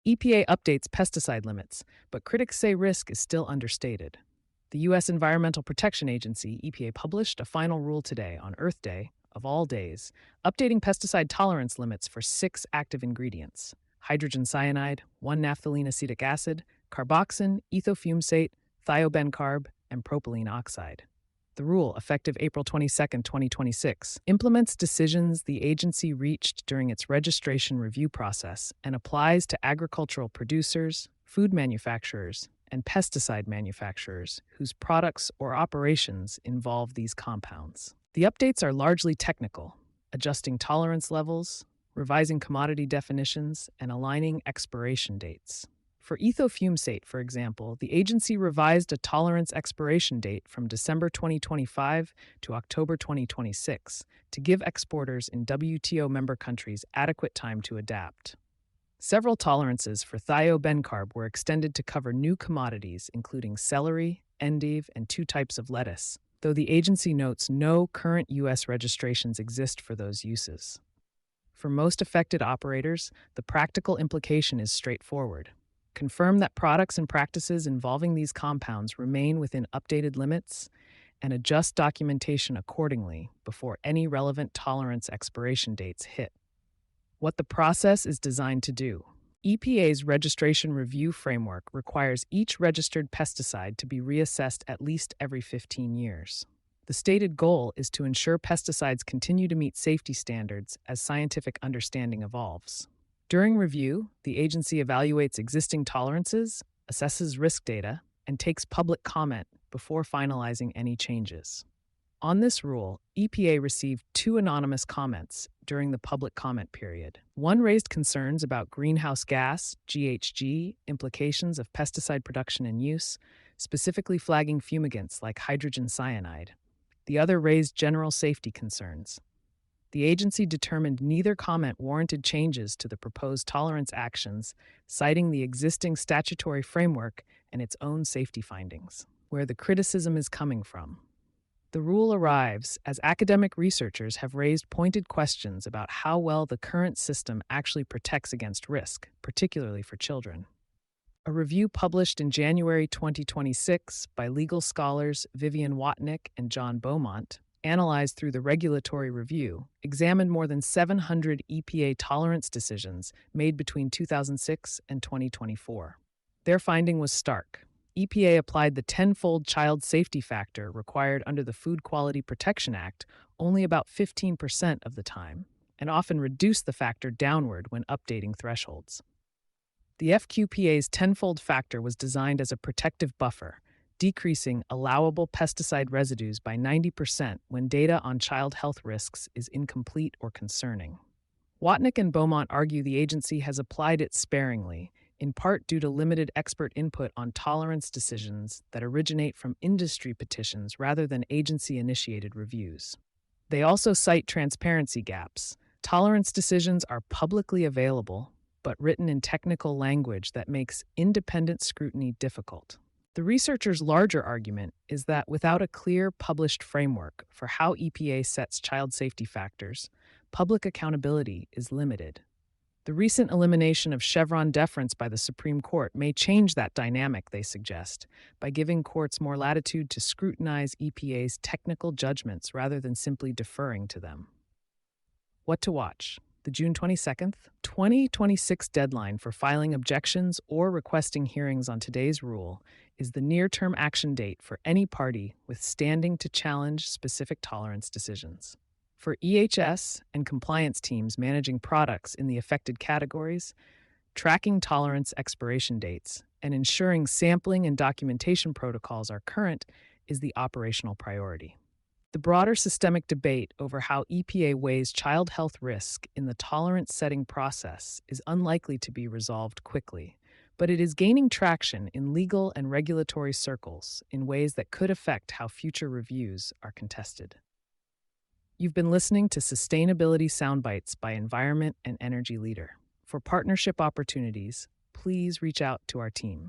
EPA updates pesticide limits, but critics say risk is still understated. The U.S. Environmental Protection Agency, EPA, published a final rule today on Earth Day, of all days, updating pesticide tolerance limits for 6 active ingredients: hydrogen cyanide, 1-naphthalene acetic acid, carboxin, ethofumesate, thiobencarb, and propylene oxide. The rule, effective April 22, 2026, implements decisions the agency reached during its registration review process and applies to agricultural producers, food manufacturers, and pesticide manufacturers whose products or operations involve these compounds. The updates are largely technical, adjusting tolerance levels, revising commodity definitions, and aligning expiration dates. For ethofumesate, for example, the agency revised a tolerance expiration date from December 2025 to October 2026 to give exporters in WTO member countries adequate time to adapt. Several tolerances for thiobencarb were extended to cover new commodities, including celery, endive, and 2 types of lettuce, though the agency notes no current U.S. registrations exist for those uses. For most affected operators, the practical implication is straightforward. Confirm that products and practices involving these compounds remain within updated limits, and adjust documentation accordingly before any relevant tolerance expiration dates hit. What the process is designed to do. EPA's registration review framework requires each registered pesticide to be reassessed at least every 15 years. The stated goal is to ensure pesticides continue to meet safety standards as scientific understanding evolves. During review, the agency evaluates existing tolerances, assesses risk data, and takes public comment before finalizing any changes. On this rule, EPA received 2 anonymous comments during the public comment period. One raised concerns about greenhouse gas, GHG, implications of pesticide production and use, specifically flagging fumigants like hydrogen cyanide. The other raised general safety concerns. The agency determined neither comment warranted changes to the proposed tolerance actions, citing the existing statutory framework and its own safety findings. Where the criticism is coming from. The rule arrives as academic researchers have raised pointed questions about how well the current system actually protects against risk, particularly for children. A review published in January 2026 by legal scholars Vivian Watnick and John Beaumont, analyzed through the regulatory review, examined more than 700 EPA tolerance decisions made between 2006 and 2024. Their finding was stark. EPA applied the 10-fold child safety factor required under the Food Quality Protection Act only about 15% of the time, and often reduced the factor downward when updating thresholds. The FQPA's 10-fold factor was designed as a protective buffer, decreasing allowable pesticide residues by 90% when data on child health risks is incomplete or concerning. Watnick and Beaumont argue the agency has applied it sparingly, in part due to limited expert input on tolerance decisions that originate from industry petitions rather than agency-initiated reviews. They also cite transparency gaps. Tolerance decisions are publicly available, but written in technical language that makes independent scrutiny difficult. The researchers' larger argument is that without a clear published framework for how EPA sets child safety factors, public accountability is limited. The recent elimination of Chevron deference by the Supreme Court may change that dynamic, they suggest, by giving courts more latitude to scrutinize EPA's technical judgments rather than simply deferring to them. What to watch? The June 22nd, 2026 deadline for filing objections or requesting hearings on today's rule is the near-term action date for any party with standing to challenge specific tolerance decisions. For EHS and compliance teams managing products in the affected categories, tracking tolerance expiration dates and ensuring sampling and documentation protocols are current is the operational priority. The broader systemic debate over how EPA weighs child health risk in the tolerance setting process is unlikely to be resolved quickly, but it is gaining traction in legal and regulatory circles in ways that could affect how future reviews are contested. You've been listening to Sustainability Soundbites by Environment and Energy Leader. For partnership opportunities, please reach out to our team.